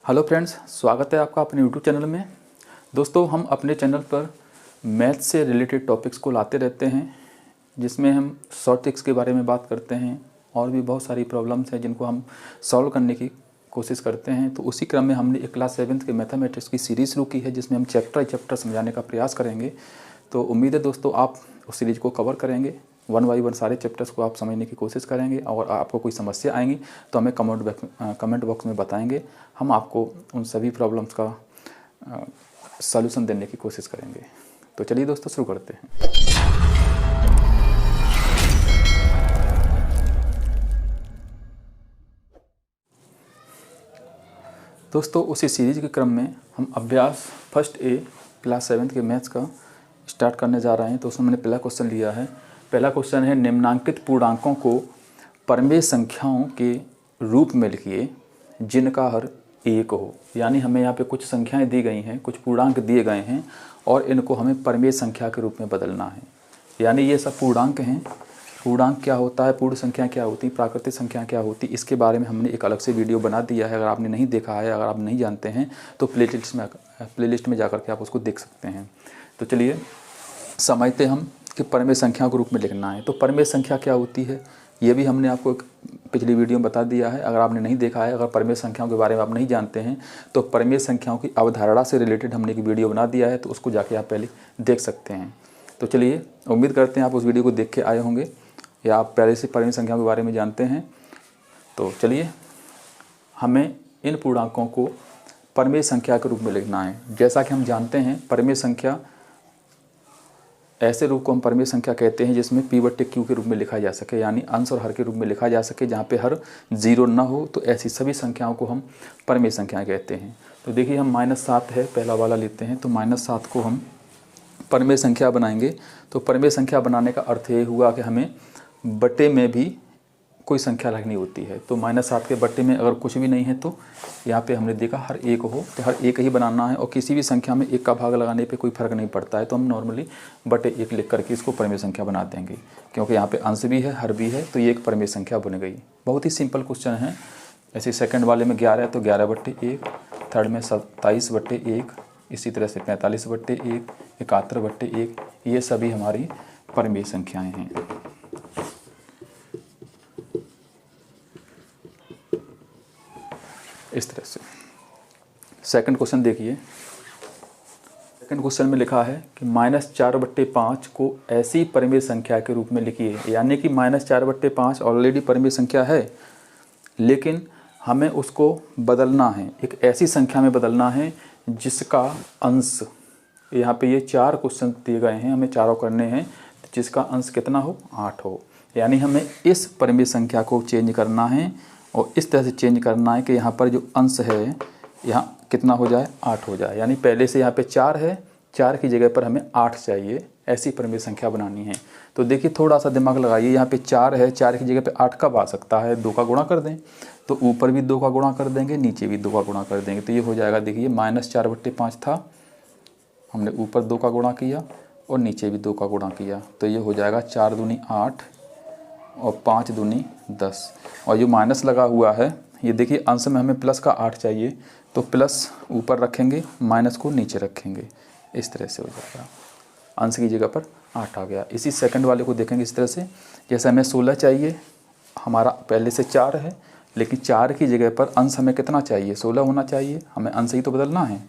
Hello friends, स्वागत है आपका अपने यूट्यूब चैनल में। दोस्तों, हम अपने चैनल पर मैथ से रिलेटेड टॉपिक्स को लाते रहते हैं, जिसमें हम शॉर्ट ट्रिक्स के बारे में बात करते हैं और भी बहुत सारी प्रॉब्लम्स हैं जिनको हम सॉल्व करने की कोशिश करते हैं। तो उसी क्रम में हमने एक क्लास 7th के मैथमेटिक्स की सीरीज़ शुरू की है, जिसमें हम चैप्टर समझाने का प्रयास करेंगे। तो उम्मीद है दोस्तों आप उस सीरीज़ को कवर करेंगे, 1 बाय 1 सारे चैप्टर्स को आप समझने की कोशिश करेंगे। और आपको कोई समस्या आएंगी तो हमें कमेंट बॉक्स में बताएंगे, हम आपको उन सभी प्रॉब्लम्स का सॉल्यूशन देने की कोशिश करेंगे। तो चलिए दोस्तों शुरू करते हैं। दोस्तों, उसी सीरीज के क्रम में हम अभ्यास फर्स्ट ए क्लास 7th के मैथ्स का स्टार्ट करने जा रहे हैं। तो उसमें मैंने पहला क्वेश्चन लिया है। पहला क्वेश्चन है, निम्नांकित पूर्णांकों को परमेय संख्याओं के रूप में लिखिए जिनका हर एक हो। यानी हमें यहाँ पे कुछ संख्याएं दी गई हैं, कुछ पूर्णांक दिए गए हैं और इनको हमें परमेय संख्या के रूप में बदलना है। यानी ये सब पूर्णांक हैं। पूर्णांक क्या होता है, पूर्ण संख्या क्या होती, प्राकृतिक संख्या क्या होती, इसके बारे में हमने एक अलग से वीडियो बना दिया है। अगर आपने नहीं देखा है, अगर आप नहीं जानते हैं तो प्लेलिस्ट में जाकर के आप उसको देख सकते हैं। तो चलिए समझते हम कि परमेय संख्या के रूप में लिखना है। तो परमेय संख्या क्या होती है ये भी हमने आपको एक पिछली वीडियो में बता दिया है। अगर आपने नहीं देखा है, अगर परमेय संख्याओं के बारे में आप नहीं जानते हैं तो परमेय संख्याओं की अवधारणा से रिलेटेड हमने एक वीडियो बना दिया है, तो उसको जाके आप पहले देख सकते हैं। तो चलिए, उम्मीद करते हैं आप उस वीडियो को देख के आए होंगे या आप पहले से परमेय संख्याओं के बारे में जानते हैं। तो चलिए, हमें इन पूर्णांकों को परमेय संख्या के रूप में लिखना है। जैसा कि हम जानते हैं, परमेय संख्या ऐसे रूप को हम परमेय संख्या कहते हैं जिसमें P/Q के रूप में लिखा जा सके, यानी अंश और हर के रूप में लिखा जा सके, जहाँ पे हर 0 न हो। तो ऐसी सभी संख्याओं को हम परमेय संख्या कहते हैं। तो देखिए, हम -7 है पहला वाला लेते हैं। तो -7 को हम परमेय संख्या बनाएंगे। तो परमेय संख्या बनाने का अर्थ ये हुआ कि हमें बटे में भी कोई संख्या रखनी होती है। तो -7 के बटे में अगर कुछ भी नहीं है तो यहाँ पे हमने देखा हर एक हो, तो हर एक ही बनाना है। और किसी भी संख्या में 1 का भाग लगाने पे कोई फर्क नहीं पड़ता है, तो हम नॉर्मली बटे 1 लिख करके इसको परमेय संख्या बना देंगे, क्योंकि यहाँ पे अंश भी है, हर भी है, तो ये एक परमेय संख्या बन गई। बहुत ही सिंपल क्वेश्चन है। ऐसे सेकंड वाले में 11 है तो 11/1, थर्ड में 27/1, इसी तरह से 45/1, 71/1, ये सभी हमारी परमेय संख्याएँ हैं। इस तरह से सेकंड क्वेश्चन देखिए। सेकंड क्वेश्चन में लिखा है कि -4/5 को ऐसी परमेय संख्या के रूप में लिखिए। यानी कि -4/5 ऑलरेडी परमेय संख्या है, लेकिन हमें उसको बदलना है, एक ऐसी संख्या में बदलना है जिसका अंश, यहाँ पे ये 4 क्वेश्चन दिए गए हैं, हमें चारों करने हैं, जिसका अंश कितना हो, 8 हो। यानी हमें इस परमेय संख्या को चेंज करना है और इस तरह से चेंज करना है कि यहाँ पर जो अंश है यहाँ कितना हो जाए, 8 हो जाए। यानी पहले से यहाँ पे 4 है, 4 की जगह पर हमें 8 चाहिए, ऐसी परमेय संख्या बनानी है। तो देखिए, थोड़ा सा दिमाग लगाइए। यहाँ पे 4 है, 4 की जगह पे 8 कब आ सकता है, 2 का गुणा कर दें। तो ऊपर भी 2 का गुणा कर देंगे, नीचे भी 2 का गुणा कर देंगे। तो ये हो जाएगा, देखिए -4/5 था, हमने ऊपर 2 का गुणा किया और नीचे भी 2 का गुणा किया। तो ये हो जाएगा 4 दूनी 8 और 5 दूनी 10। और जो माइनस लगा हुआ है, ये देखिए अंश में हमें प्लस का 8 चाहिए, तो प्लस ऊपर रखेंगे, माइनस को नीचे रखेंगे। इस तरह से हो जाएगा, अंश की जगह पर 8 आ गया। इसी सेकंड वाले को देखेंगे इस तरह से, जैसे हमें 16 चाहिए, हमारा पहले से 4 है, लेकिन 4 की जगह पर अंश हमें कितना चाहिए, 16 होना चाहिए। हमें अंश ही तो बदलना है।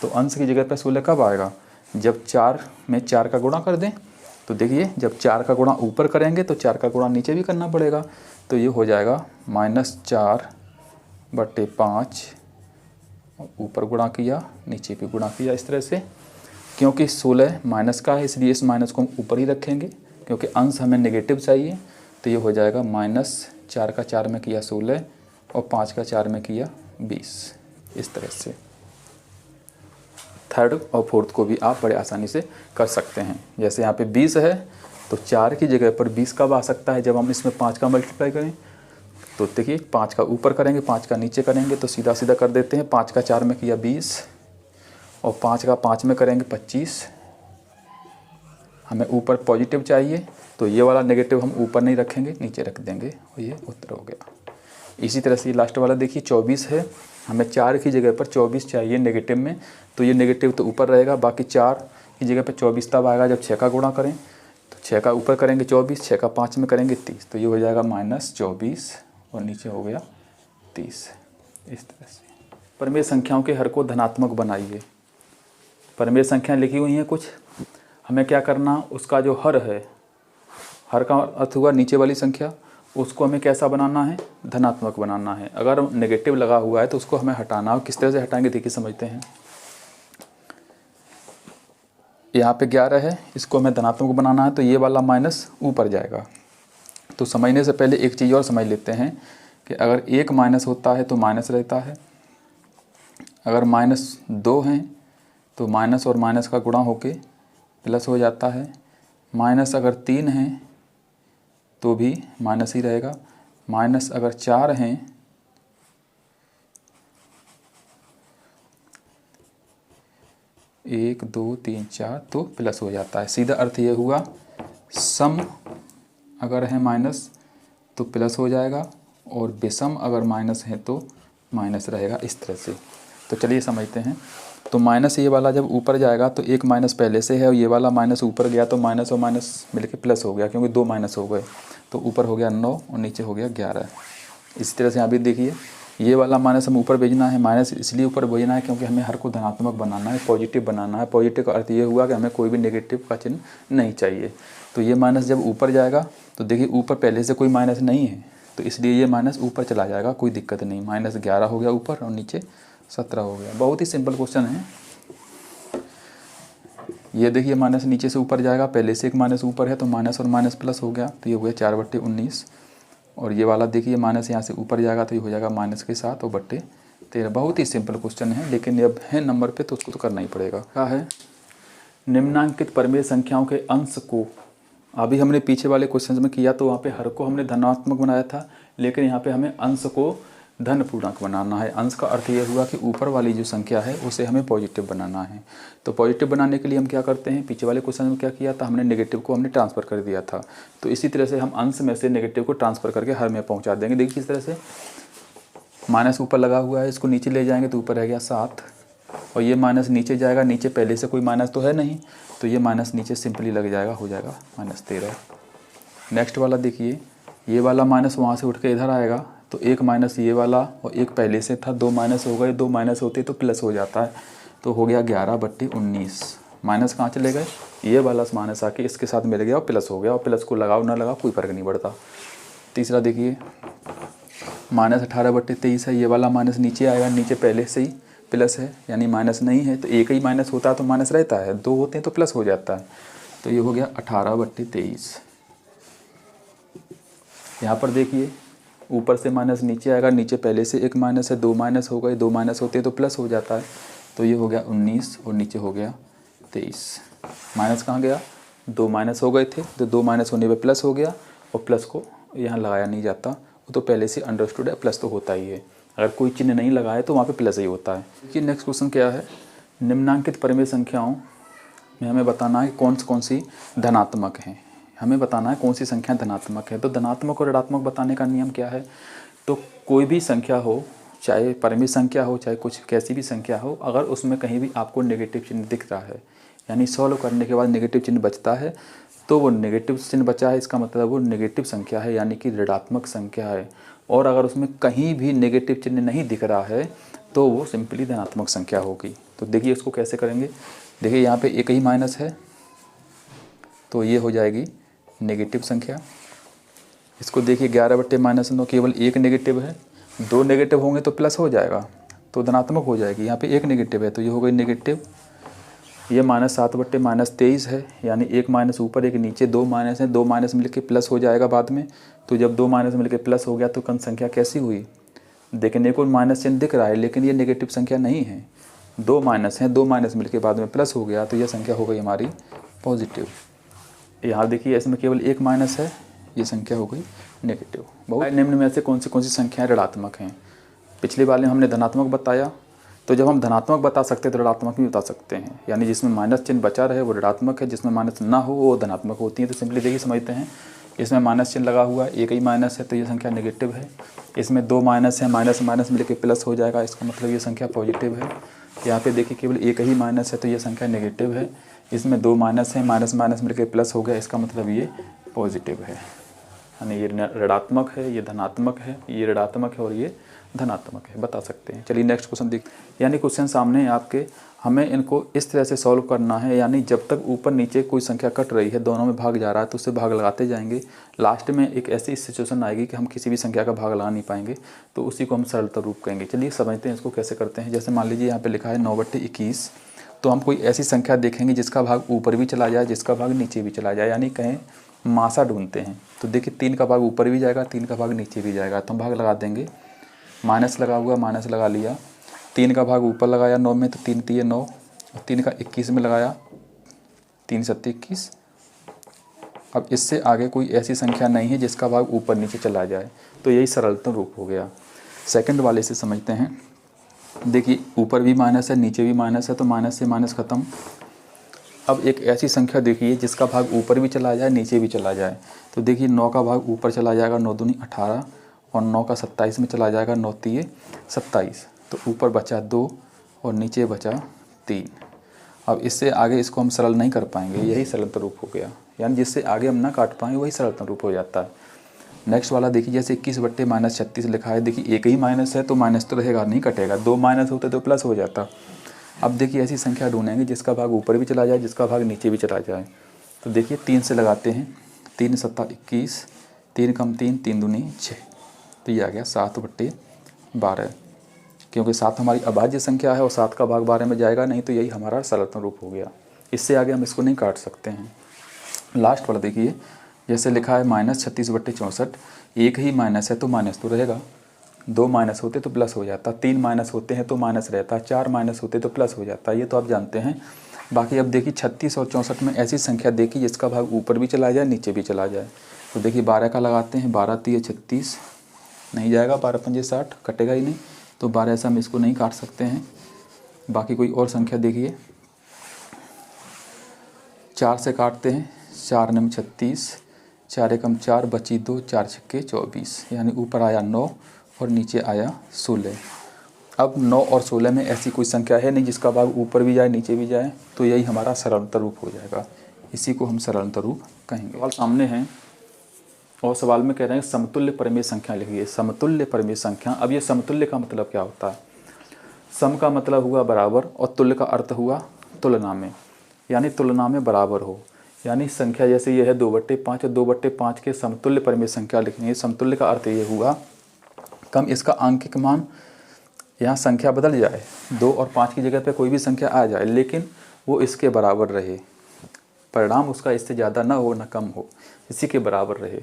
तो अंश की जगह पर 16 कब आएगा, जब 4 में 4 का गुणा कर दें। तो देखिए, जब 4 का गुणा ऊपर करेंगे तो 4 का गुणा नीचे भी करना पड़ेगा। तो ये हो जाएगा -4/5, ऊपर गुणा किया, नीचे भी गुणा किया, इस तरह से। क्योंकि 16 माइनस का है, इसलिए इस माइनस को हम ऊपर ही रखेंगे, क्योंकि अंश हमें नेगेटिव चाहिए। तो ये हो जाएगा -4 का 4 में किया 16 और 5 का 4 में किया 20। इस तरह से थर्ड और फोर्थ को भी आप बड़े आसानी से कर सकते हैं। जैसे यहाँ पे 20 है तो 4 की जगह पर 20 कब आ सकता है, जब हम इसमें 5 का मल्टीप्लाई करें। तो देखिए, 5 का ऊपर करेंगे, 5 का नीचे करेंगे, तो सीधा सीधा कर देते हैं। 5 का 4 में किया 20 और 5 का 5 में करेंगे 25। हमें ऊपर पॉजिटिव चाहिए, तो ये वाला नेगेटिव हम ऊपर नहीं रखेंगे, नीचे रख देंगे और ये उत्तर हो गया। इसी तरह से लास्ट वाला देखिए, 24 है हमें 4 की जगह पर 24 चाहिए नेगेटिव में, तो ये नेगेटिव तो ऊपर रहेगा, बाकी 4 की जगह पर 24 तब आएगा जब 6 का गुणा करें। तो 6 का ऊपर करेंगे 24, 6 का 5 में करेंगे 30, तो ये हो जाएगा -24 और नीचे हो गया 30। इस तरह से परिमेय संख्याओं के हर को धनात्मक बनाइए। परिमेय संख्या लिखी हुई हैं कुछ, हमें क्या करना, उसका जो हर है, हर का अर्थ हुआ नीचे वाली संख्या, उसको हमें कैसा बनाना है, धनात्मक बनाना है। अगर नेगेटिव लगा हुआ है तो उसको हमें हटाना है। किस तरह से हटाएंगे देखिए समझते हैं। यहाँ पे 11 है, इसको हमें धनात्मक बनाना है, तो ये वाला माइनस ऊपर जाएगा। तो समझने से पहले एक चीज़ और समझ लेते हैं कि अगर एक माइनस होता है तो माइनस रहता है, अगर -2 हैं तो माइनस और माइनस का गुणा होके प्लस हो जाता है, माइनस अगर 3 हैं तो भी माइनस ही रहेगा, माइनस अगर 4 हैं एक दो तीन चार तो प्लस हो जाता है। सीधा अर्थ ये हुआ सम अगर है माइनस तो प्लस हो जाएगा और विषम अगर माइनस है तो माइनस रहेगा, इस तरह से। तो चलिए समझते हैं। तो माइनस ये वाला जब ऊपर जाएगा तो एक माइनस पहले से है और ये वाला माइनस ऊपर गया तो माइनस और माइनस मिलके प्लस हो गया, क्योंकि 2 माइनस हो गए, तो ऊपर हो गया 9 और नीचे हो गया 11। इसी तरह से यहाँ भी देखिए, ये वाला माइनस हम ऊपर भेजना है, माइनस इसलिए ऊपर भेजना है क्योंकि हमें हर को धनात्मक बनाना है, पॉजिटिव बनाना है। पॉजिटिव का अर्थ ये हुआ कि हमें कोई भी नेगेटिव का चिन्ह नहीं चाहिए। तो ये माइनस जब ऊपर जाएगा तो देखिए ऊपर पहले से कोई माइनस नहीं है, तो इसलिए ये माइनस ऊपर चला जाएगा, कोई दिक्कत नहीं। -11 हो गया ऊपर और नीचे 17 हो गया। बहुत ही सिंपल क्वेश्चन है ये। देखिए माइनस नीचे से ऊपर जाएगा, पहले से एक माइनस ऊपर है तो माइनस और माइनस प्लस हो गया, तो ये हो गया 4/19। और ये वाला देखिए माइनस यहाँ से ऊपर जाएगा तो ये हो जाएगा माइनस के 7 और बट्टे 13। बहुत ही सिंपल क्वेश्चन है, लेकिन अब है नंबर पे तो उसको तो करना ही पड़ेगा। क्या है, निम्नांकित परिमेय संख्याओं के अंश को, अभी हमने पीछे वाले क्वेश्चन में किया तो वहाँ पे हर को हमने धनात्मक बनाया था, लेकिन यहाँ पे हमें अंश को धन पूर्णांक बनाना है। अंश का अर्थ ये हुआ कि ऊपर वाली जो संख्या है उसे हमें पॉजिटिव बनाना है। तो पॉजिटिव बनाने के लिए हम क्या करते हैं, पीछे वाले क्वेश्चन में क्या किया था, हमने नेगेटिव को हमने ट्रांसफ़र कर दिया था। तो इसी तरह से हम अंश में से नेगेटिव को ट्रांसफ़र करके हर में पहुँचा देंगे। देखिए किस तरह से, माइनस ऊपर लगा हुआ है, इसको नीचे ले जाएंगे तो ऊपर रह गया 7 और ये माइनस नीचे जाएगा, नीचे पहले से कोई माइनस तो है नहीं, तो ये माइनस नीचे सिंपली लग जाएगा, हो जाएगा -13। नेक्स्ट वाला देखिए, ये वाला माइनस वहाँ से उठ के इधर आएगा तो एक माइनस ये वाला और एक पहले से था, 2 माइनस हो गए, 2 माइनस होते तो प्लस हो जाता है, तो हो गया 11/19। माइनस कहाँ चले गए, ये वाला माइनस आके इसके साथ मिल गया और प्लस हो गया, और प्लस को लगाओ ना लगाओ कोई फ़र्क नहीं पड़ता। तीसरा देखिए, -18/23 है, ये वाला माइनस नीचे आएगा, नीचे पहले से ही प्लस है, यानी माइनस नहीं है, तो एक ही माइनस होता है तो माइनस रहता है, 2 होते हैं तो प्लस हो जाता है, तो ये हो गया 18/23। यहाँ पर देखिए ऊपर से माइनस नीचे आएगा, नीचे पहले से एक माइनस है, 2 माइनस हो गए, 2 माइनस होते हैं तो प्लस हो जाता है, तो ये हो गया 19 और नीचे हो गया 23। माइनस कहाँ गया, 2 माइनस हो गए थे, तो 2 माइनस होने पे प्लस हो गया, और प्लस को यहाँ लगाया नहीं जाता, वो तो पहले से अंडरस्टूड है, प्लस तो होता ही है। अगर कोई चिन्ह नहीं लगाए तो वहाँ पे प्लस ही होता है। देखिए नेक्स्ट क्वेश्चन क्या है, निम्नांकित परिमेय संख्याओं में हमें बताना है कौन सी धनात्मक हैं। हमें बताना है कौन सी संख्या धनात्मक है। तो धनात्मक और ऋणात्मक बताने का नियम क्या है, तो कोई भी संख्या हो, चाहे परिमेय संख्या हो चाहे कुछ कैसी भी संख्या हो, अगर उसमें कहीं भी आपको नेगेटिव चिन्ह दिख रहा है, यानी सॉल्व करने के बाद नेगेटिव चिन्ह बचता है, तो वो नेगेटिव चिन्ह बचा है, इसका मतलब वो नेगेटिव संख्या है, यानी कि ऋणात्मक संख्या है। और अगर उसमें कहीं भी नेगेटिव चिन्ह नहीं दिख रहा है तो वो सिंपली धनात्मक संख्या होगी। तो देखिए इसको कैसे करेंगे, देखिए यहाँ पे एक ही माइनस है तो ये हो जाएगी नेगेटिव संख्या। इसको देखिए 11/-9 केवल एक नेगेटिव है, 2 नेगेटिव होंगे तो प्लस हो जाएगा तो धनात्मक हो जाएगी। यहाँ पे एक नेगेटिव है तो ये हो गई नेगेटिव। ये -7/-23 है, यानी एक माइनस ऊपर एक नीचे, 2 माइनस हैं, 2 माइनस मिलके प्लस हो जाएगा बाद में। तो जब 2 माइनस मिलके प्लस हो गया तो कौन संख्या कैसी हुई, देखने को माइनस चिन्ह दिख रहा है लेकिन ये नेगेटिव संख्या नहीं है, 2 माइनस हैं, 2 माइनस मिलके बाद में प्लस हो गया तो यह संख्या हो गई हमारी पॉजिटिव। यहाँ देखिए इसमें केवल एक माइनस है, ये संख्या हो गई नेगेटिव। बहुत निम्न में से कौन सी संख्याएं ऋणात्मक हैं। पिछले वाले में हमने धनात्मक बताया, तो जब हम धनात्मक बता सकते हैं तो ऋणात्मक भी बता सकते हैं, यानी जिसमें माइनस चिन्ह बचा रहे वो ऋणात्मक है, जिसमें माइनस ना हो वो धनात्मक होती है। तो सिंपली देखिए समझते हैं, इसमें माइनस चिन्ह लगा हुआ है, एक ही माइनस है तो ये संख्या नेगेटिव है। इसमें 2 माइनस है, माइनस माइनस मिल के प्लस हो जाएगा, इसका मतलब ये संख्या पॉजिटिव है। यहाँ पे देखिए केवल एक ही माइनस है तो ये संख्या नेगेटिव है। इसमें 2 माइनस है, माइनस माइनस मिल के प्लस हो गया, इसका मतलब ये पॉजिटिव है। यानी ये ऋणात्मक है, ये धनात्मक है, ये ऋणात्मक है और ये धनात्मक है, बता सकते हैं। चलिए नेक्स्ट क्वेश्चन देख। यानी क्वेश्चन सामने है आपके, हमें इनको इस तरह से सॉल्व करना है। यानी जब तक ऊपर नीचे कोई संख्या कट रही है, दोनों में भाग जा रहा है तो उससे भाग लगाते जाएंगे। लास्ट में एक ऐसी सिचुएशन आएगी कि हम किसी भी संख्या का भाग लगा नहीं पाएंगे, तो उसी को हम सरलता रूप कहेंगे। चलिए समझते हैं इसको कैसे करते हैं। जैसे मान लीजिए यहाँ पे लिखा है 9/21, तो हम कोई ऐसी संख्या देखेंगे जिसका भाग ऊपर भी चला जाए, जिसका भाग नीचे भी चला जाए, यानी कहें मासा ढूंढते हैं। तो देखिए 3 का भाग ऊपर भी जाएगा, 3 का भाग नीचे भी जाएगा, तो हम भाग लगा देंगे। माइनस लगा हुआ, माइनस लगा लिया। 3 का भाग ऊपर लगाया 9 में, तो 3 3 9, और 3 का 21 में लगाया, 3 7 21। अब इससे आगे कोई ऐसी संख्या नहीं है जिसका भाग ऊपर नीचे चला जाए, तो यही सरलतम रूप हो गया। सेकंड वाले से समझते हैं। देखिए ऊपर भी माइनस है, नीचे भी माइनस है, तो माइनस से माइनस खत्म। अब एक ऐसी संख्या देखिए जिसका भाग ऊपर भी चला जाए, नीचे भी चला जाए। तो देखिए 9 का भाग ऊपर चला जाएगा, 9 दूनी 18, और 9 का 27 में चला जाएगा, 9 तिये 27। तो ऊपर बचा 2 और नीचे बचा 3। अब इससे आगे इसको हम सरल नहीं कर पाएंगे, यही सरलतम रूप हो गया। यानी जिससे आगे हम ना काट पाएँ वही सरलतम रूप हो जाता है। नेक्स्ट वाला देखिए, जैसे 21/-36 लिखा है। देखिए एक ही माइनस है तो माइनस तो रहेगा, नहीं कटेगा। 2 माइनस होते तो प्लस हो जाता। अब देखिए ऐसी संख्या ढूंढेंगे जिसका भाग ऊपर भी चला जाए, जिसका भाग नीचे भी चला जाए। तो देखिए 3 से लगाते हैं, 3 7 21, 3 कम 3, 3 दूनी 6, तो ये आ गया 7/12। क्योंकि 7 हमारी अभाज्य संख्या है और 7 का भाग 12 में जाएगा नहीं, तो यही हमारा सरलतम रूप हो गया। इससे आगे हम इसको नहीं काट सकते हैं। लास्ट वाला देखिए, जैसे लिखा है -36/64, एक ही माइनस है तो माइनस तो रहेगा। 2 माइनस होते तो प्लस हो जाता, 3 माइनस होते हैं तो माइनस रहता, 4 माइनस होते तो प्लस हो जाता, ये तो आप जानते हैं। बाकी अब देखिए 36 और 64 में ऐसी संख्या देखिए जिसका भाग ऊपर भी चला जाए, नीचे भी चला जाए। तो देखिए 12 का लगाते हैं, 12 तिये 36, नहीं जाएगा, 12 पंजे 60, कटेगा ही नहीं, तो 12 से हम इसको नहीं काट सकते हैं। बाकी कोई और संख्या देखिए, 4 से काटते हैं, 4 9 36, 4 एकम 4, बची 2, 4 छक्के 24, यानी ऊपर आया 9 और नीचे आया 16। अब 9 और 16 में ऐसी कोई संख्या है नहीं जिसका भाग ऊपर भी जाए, नीचे भी जाए, तो यही हमारा सरलतम रूप हो जाएगा। इसी को हम सरलतम रूप कहेंगे। सवाल सामने है और सवाल में कह रहे हैं समतुल्य परिमेय संख्या लिखिए। समतुल्य परिमेय संख्या। अब ये समतुल्य का मतलब क्या होता है? सम का मतलब हुआ बराबर और तुल्य का अर्थ हुआ तुलना में, यानी तुलना में बराबर हो। यानी संख्या जैसे ये है 2/5 और 2/5 के समतुल्य परिमेय संख्या लिखनी है। समतुल्य का अर्थ ये हुआ कम इसका आंकिक मान, यहाँ संख्या बदल जाए, 2 और 5 की जगह पे कोई भी संख्या आ जाए, लेकिन वो इसके बराबर रहे। परिणाम उसका इससे ज़्यादा ना हो ना कम हो, इसी के बराबर रहे,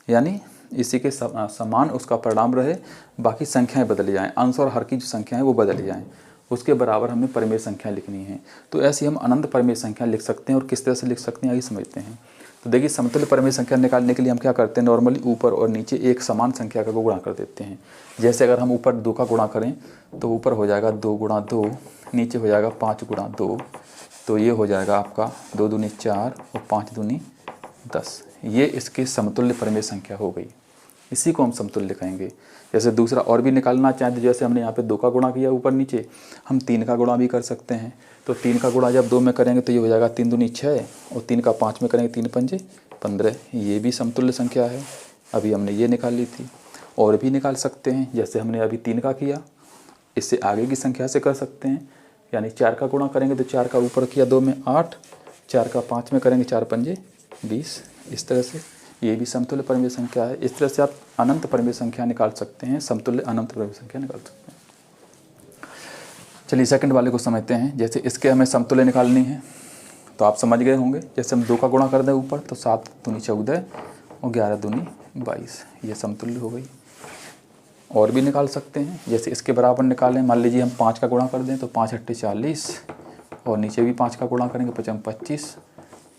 यानी इसी के समान उसका परिणाम रहे। बाकी संख्याएं बदल जाएं, अंश और हर की जो संख्याएं वो बदल जाएं, उसके बराबर हमें परिमेय संख्या लिखनी है। तो ऐसी हम अनंत परिमेय संख्या लिख सकते हैं। और किस तरह से लिख सकते हैं आइए समझते हैं। तो देखिए समतुल्य परिमेय संख्या निकालने के लिए हम क्या करते हैं, नॉर्मली ऊपर और नीचे एक समान संख्या का गुणा कर देते हैं। जैसे अगर हम ऊपर 2 का गुणा करें तो ऊपर हो जाएगा 2 गुणा 2, नीचे हो जाएगा 5 गुणा 2, तो ये हो जाएगा आपका 2 दूनी 4 और 5 दूनी 10। ये इसके समतुल्य परिमेय संख्या हो गई, इसी को हम समतुल्य कहेंगे। जैसे दूसरा और भी निकालना चाहें तो जैसे हमने यहाँ पे 2 का गुणा किया ऊपर नीचे, हम 3 का गुणा भी कर सकते हैं। तो 3 का गुणा जब 2 में करेंगे तो ये हो जाएगा 3 दूनी 6 और 3 का 5 में करेंगे 3 पंजे 15। ये भी समतुल्य संख्या है। अभी हमने ये निकाल ली थी। और भी निकाल सकते हैं, जैसे हमने अभी 3 का किया, इससे आगे की संख्या से कर सकते हैं। यानी 4 का गुणा करेंगे तो 4 का ऊपर किया 2 में 8, 4 का 5 में करेंगे 4 पंजे 20। इस तरह से ये भी समतुल्य परिमेय संख्या है। इस तरह से आप अनंत परिमेय संख्या निकाल सकते हैं, समतुल्य अनंत परिमेय संख्या निकाल सकते हैं। चलिए सेकंड वाले को समझते हैं। जैसे इसके हमें समतुल्य निकालनी है तो आप समझ गए होंगे। जैसे हम 2 का गुणा कर दें ऊपर तो 7 दूनी 14 और 11 दूनी 22, ये समतुल्य हो गई। और भी निकाल सकते हैं, जैसे इसके बराबर निकालें। मान लीजिए हम 5 का गुणा कर दें तो 5 8 40 और नीचे भी 5 का गुणा करेंगे 5 25,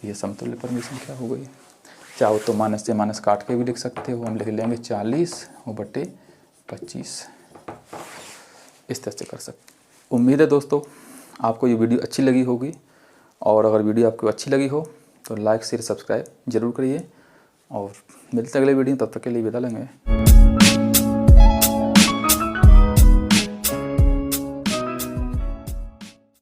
ये समतुल्य परिमेय संख्या हो गई। चाहो तो माइनस से माइनस काट के भी लिख सकते हो, हम लिख लेंगे 40 और बटे 25। इस तरह से कर सकते। उम्मीद है दोस्तों आपको ये वीडियो अच्छी लगी होगी, और अगर वीडियो आपको अच्छी लगी हो तो लाइक शेयर सब्सक्राइब जरूर करिए। और मिलते हैं अगले वीडियो, तब तक के लिए विदा लेंगे।